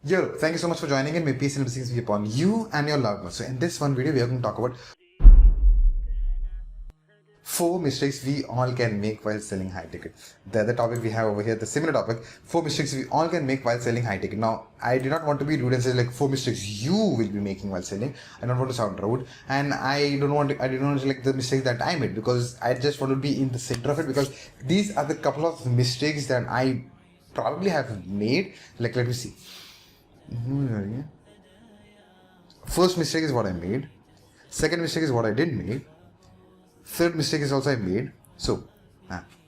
Yo, thank you so much for joining in. May peace and blessings be upon you and your loved ones. So in this one video, we are going to talk about 4 mistakes we all can make while selling high ticket. The other topic we have over here, the similar topic, 4 mistakes we all can make while selling high ticket. Now, I do not want to be rude and say like 4 mistakes you will be making while selling. I don't want to sound rude, and I don't want to like the mistakes that I made, because I just want to be in the center of it, because these are the couple of mistakes that I probably have made. Like, let me see. First mistake is what I made. Second mistake is what I didn't make. Third mistake is also I made. So,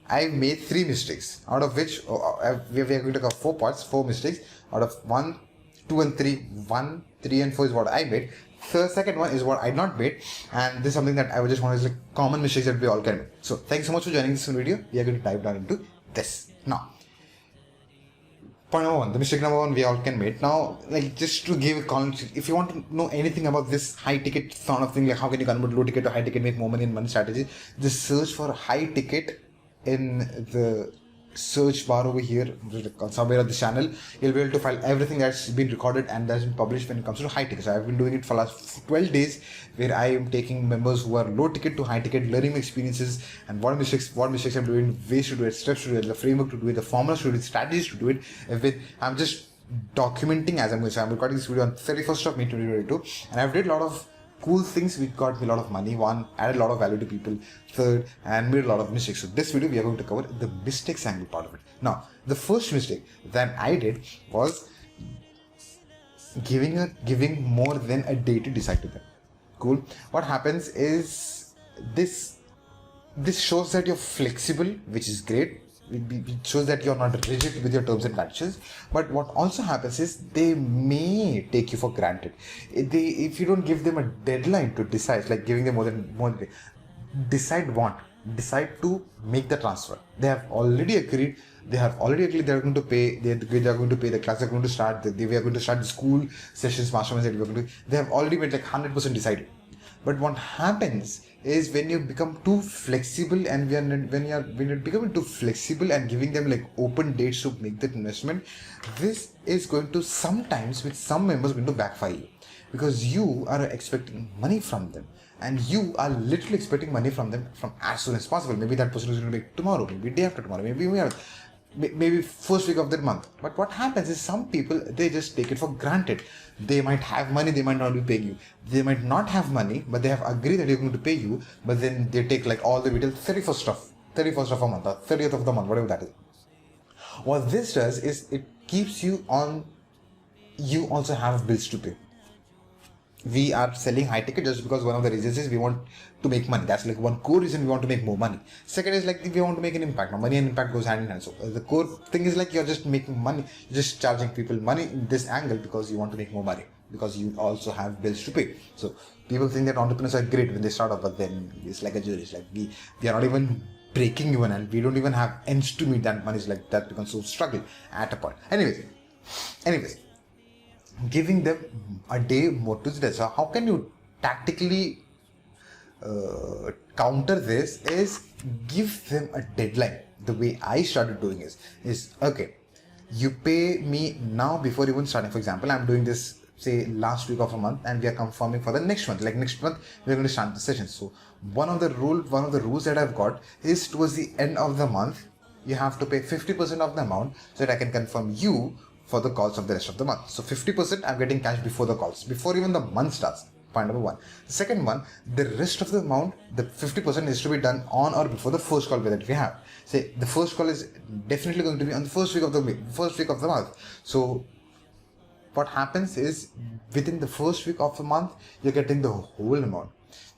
I made 3 mistakes, out of which we are going to cover 4 parts, 4 mistakes. Out of 1, 2 and 3, 1, 3 and 4 is what I made. The second one is what I not made, and this is something that I would just want to like common mistakes that we all can make. So, thanks so much for joining this video. We are going to dive down into this now. Point number 1, the mistake number 1 we all can make. Now, like, just to give a context, if you want to know anything about this high ticket sort of thing, like how can you convert low ticket to high ticket, make more money in one strategy, just search for high ticket in the search bar over here, somewhere on the channel. You'll be able to find everything that's been recorded and that's been published when it comes to high tickets. I've been doing it for last 12 days, where I am taking members who are low ticket to high ticket, learning experiences and what mistakes I'm doing, ways to do it, steps to do it, the framework to do it, the formulas to do it, strategies to do it. I'm just documenting as I'm going. So I'm recording this video on 31st of May 2022, and I've did a lot of cool things which got me a lot of money. One, added a lot of value to people. Third, and made a lot of mistakes. So this video we are going to cover the mistakes angle part of it. Now, the first mistake that I did was giving more than a day to decide to them. Cool. What happens is this shows that you're flexible, which is great. It shows that you're not rigid with your terms and conditions. But what also happens is they may take you for granted. If you don't give them a deadline to decide, like giving them more than decide to make the transfer. They have already agreed. They are going to pay. They are going to pay. The class are going to start. We are going to start the school sessions, masterminds that we are going to. They have already made like 100% decided. But what happens is when you become too flexible, and when you're becoming too flexible and giving them like open dates to make that investment, this is going to sometimes with some members going to backfire you, because you are expecting money from them, and you are literally expecting money from them from as soon as possible. Maybe that person is going to make tomorrow, maybe day after tomorrow, maybe first week of that month. But what happens is some people, they just take it for granted. They might have money, they might not be paying you. They might not have money, but they have agreed that they're going to pay you, but then they take like all the way till 31st of a month or 30th of the month, whatever that is. What this does is it keeps you on. You also have bills to pay. We are selling high ticket just because one of the reasons is we want to make money. That's like one core reason we want to make more money. Second is like we want to make an impact. Now, money and impact goes hand in hand. So the core thing is like you're just making money, you're just charging people money in this angle because you want to make more money, because you also have bills to pay. So people think that entrepreneurs are great when they start off, but then it's like a journey. It's like we are not even breaking even, and we don't even have ends to meet. That money is like that becomes so struggle at a point. Anyways. Giving them a day more to this. So how can you tactically counter this is give them a deadline. The way I started doing is okay, you pay me now before even starting. For example, I'm doing this say last week of a month, and we are confirming for the next month. Like next month we're going to start the session. So one of the rules that I've got is towards the end of the month you have to pay 50% of the amount so that I can confirm you for the calls of the rest of the month. So 50% I'm getting cash before the calls, before even the month starts. Point number 1. The second one, the rest of the amount, the 50% is to be done on or before the first call that we have. Say the first call is definitely going to be on the first week of the month. So what happens is within the first week of the month, you're getting the whole amount.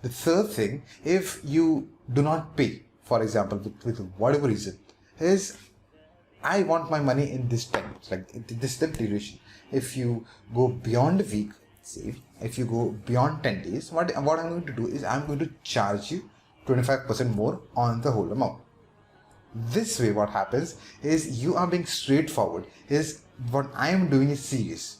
The third thing, if you do not pay, for example, with whatever reason, is I want my money in this time, like this time duration. If you go beyond a week, say, if you go beyond 10 days, what I'm going to do is I'm going to charge you 25% more on the whole amount. This way, what happens is you are being straightforward. Is what I am doing is serious.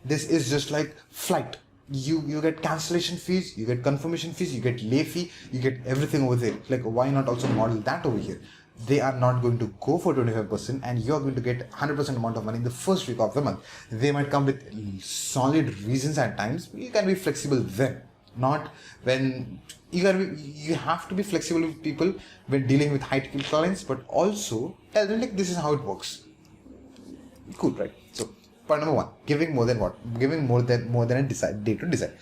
This is just like flight. You get cancellation fees, you get confirmation fees, you get lay fee, you get everything over there. Like, why not also model that over here? they are not going to go for 25% and you're going to get 100% amount of money in the first week of the month. They might come with solid reasons at times. You can be flexible then, not when you have to be flexible with people when dealing with high ticket clients, but also tell them like this is how it works. Cool, right? So point number one, giving more than what? Giving more than a day to decide.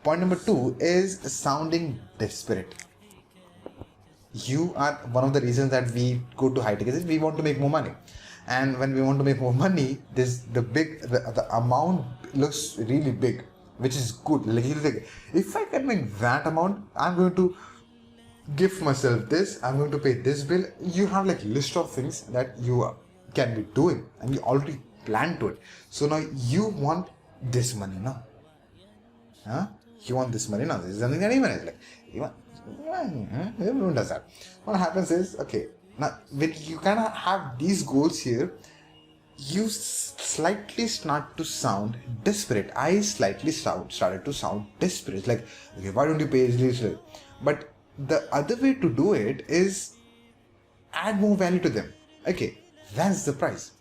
Point number two is sounding desperate. You are one of the reasons that we go to high tickets is we want to make more money, and when we want to make more money, the amount looks really big, which is good. Like if I can make that amount, I'm going to gift myself this, I'm going to pay this bill. You have like list of things that you can be doing and you already plan to it. So now you want this money now. You want this money now. This is something that even is like, everyone does that. What happens is, okay, now when you kind of have these goals here, you slightly start to sound desperate. I slightly started to sound desperate. Like, okay, why don't you pay this? But the other way to do it is add more value to them. Okay, that's the price.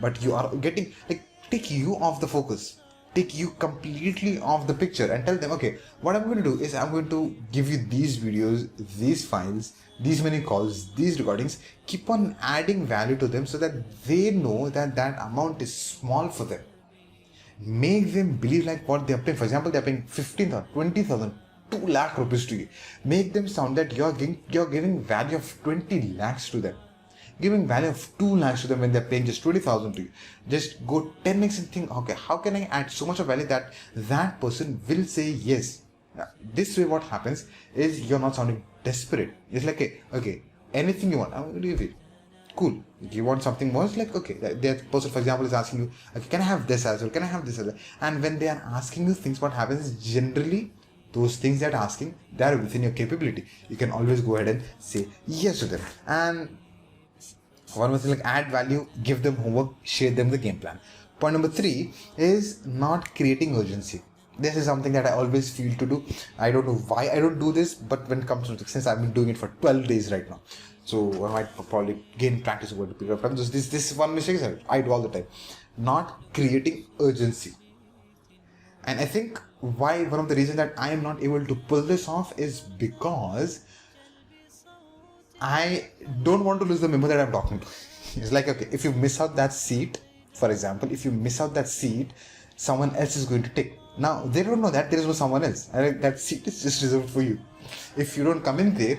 But you are getting, like, take you off the focus. Take you completely off the picture and tell them, okay, what I'm going to do is I'm going to give you these videos, these files, these many calls, these recordings. Keep on adding value to them so that they know that that amount is small for them. Make them believe like what they're paying. For example, they're paying 15,000, 20,000, 2 lakh rupees to you. Make them sound that you're giving value of 20 lakhs to them. Giving value of 2 lakhs to them when they're paying just 20,000 to you. Just go 10x and think, okay, how can I add so much of value that that person will say yes? Now, this way what happens is you're not sounding desperate. It's like, okay, anything you want, I'm going to give it. Cool. If you want something more, it's like, okay, that person, for example, is asking you, okay, can I have this as well? Can I have this as well? And when they are asking you things, what happens is generally those things that are asking, they are within your capability. You can always go ahead and say yes to them. And one more thing, like add value, give them homework, share them the game plan. Point number 3 is not creating urgency. This is something that I always feel to do. I don't know why I don't do this, but when it comes to since I've been doing it for 12 days right now, so I might probably gain practice over the period of time. This is one mistake I do all the time. Not creating urgency. And I think why one of the reasons that I am not able to pull this off is because I don't want to lose the member that I'm talking to. It's like, okay, if you miss out that seat, for example, if you miss out that seat, someone else is going to take. Now, they don't know that there is no someone else. That seat is just reserved for you. If you don't come in there,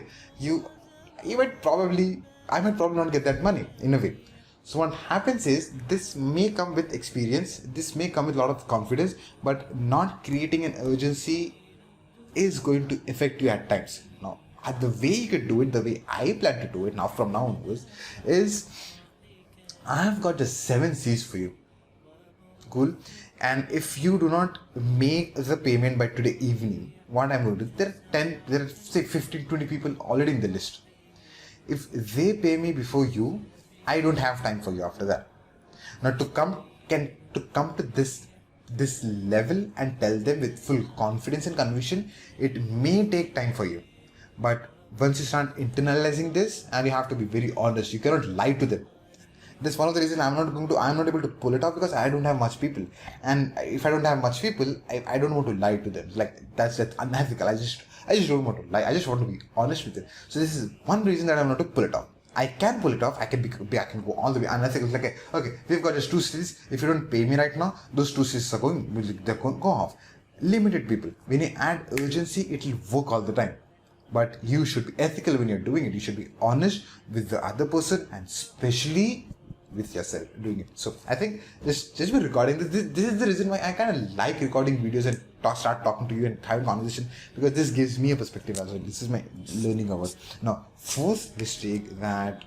I might probably not get that money in a way. So what happens is, this may come with experience, this may come with a lot of confidence, but not creating an urgency is going to affect you at times. Now, the way you could do it, the way I plan to do it now from now onwards, is I've got just 7 C's for you. Cool. And if you do not make the payment by today evening, what I'm going to do, there are say 15, 20 people already in the list. If they pay me before you, I don't have time for you after that. Now to come to this level and tell them with full confidence and conviction, it may take time for you. But once you start internalizing this, and you have to be very honest, you cannot lie to them. That's one of the reasons I'm not able to pull it off, because I don't have much people. And if I don't have much people, I don't want to lie to them. Like that's unethical. I just don't want to lie. I just want to be honest with them. So this is one reason that I'm not to pull it off. I can pull it off. I can go all the way unethical. Like, okay, we've got just 2 cities. If you don't pay me right now, those 2 cities are going to go off. Limited people. When you add urgency, it will work all the time. But you should be ethical when you're doing it. You should be honest with the other person, and especially with yourself doing it. So I think just by recording this is the reason why I kind of like recording videos and start talking to you and having conversation, because this gives me a perspective as well. This is my learning hours. Now, 4th mistake that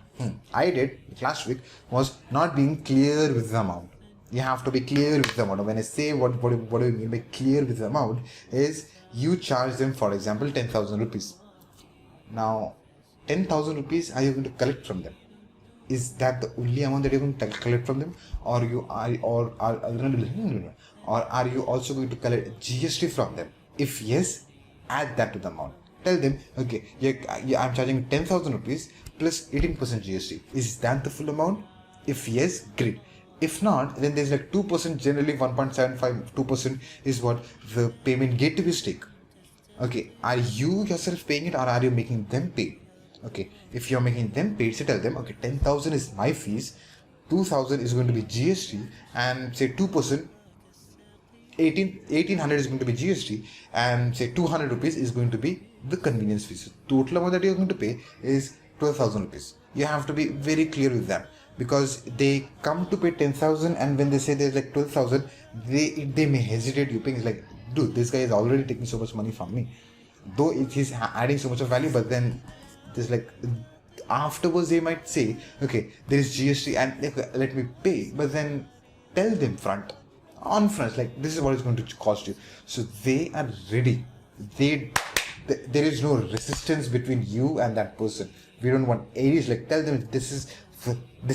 I did last week was not being clear with the amount. You have to be clear with the amount. When I say what do you mean by clear with the amount, is you charge them, for example, 10,000 rupees. Now, 10,000 rupees are you going to collect from them? Is that the only amount that you're going to collect from them, or are you also going to collect GST from them? If yes, add that to the amount. Tell them, okay, I'm charging 10,000 rupees plus 18% GST. Is that the full amount? If yes, great. If not, then there's like 2%, generally 1.75, 2% is what the payment gateways take. Okay, are you yourself paying it or are you making them pay? Okay, if you're making them pay, so tell them, okay, 10,000 is my fees, 2,000 is going to be GST, and say 2%, 1800 is going to be GST, and say 200 rupees is going to be the convenience fees. So total amount that you're going to pay is 12,000 rupees. You have to be very clear with them, because they come to pay 10,000 and when they say there's like 12,000, they may hesitate. You paying is like, dude, this guy is already taking so much money from me, though it is adding so much of value, but then there's like afterwards they might say, okay, there is GST and let me pay, but then tell them on front, like, this is what it's going to cost you. So they are ready. There is no resistance between you and that person. We don't want areas, like, tell them this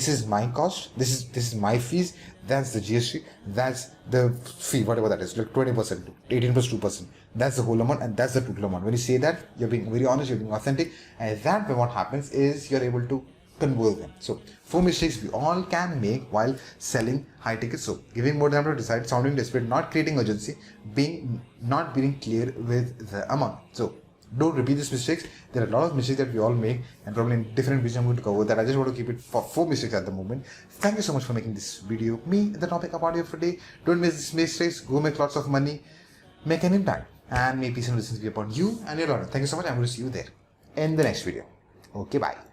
is my cost, this is my fees, that's the GST, that's the fee, whatever that is, like 20%, 18 plus 2%, that's the whole amount, and that's the total amount. When you say that, you're being very honest, you're being authentic, and that way what happens is you're able to convert them. So 4 mistakes we all can make while selling high tickets. So giving more than to decide, sounding desperate, not creating urgency, not being clear with the amount. So don't repeat these mistakes. There are a lot of mistakes that we all make, and probably in different videos I'm going to cover that. I just want to keep it for 4 mistakes at the moment. Thank you so much for making this video. Me, the topic of audio for today. Don't miss these mistakes. Go make lots of money, make an impact, and may peace and blessings be upon you and your Lord. Thank you so much. I'm going to see you there in the next video. Okay, bye.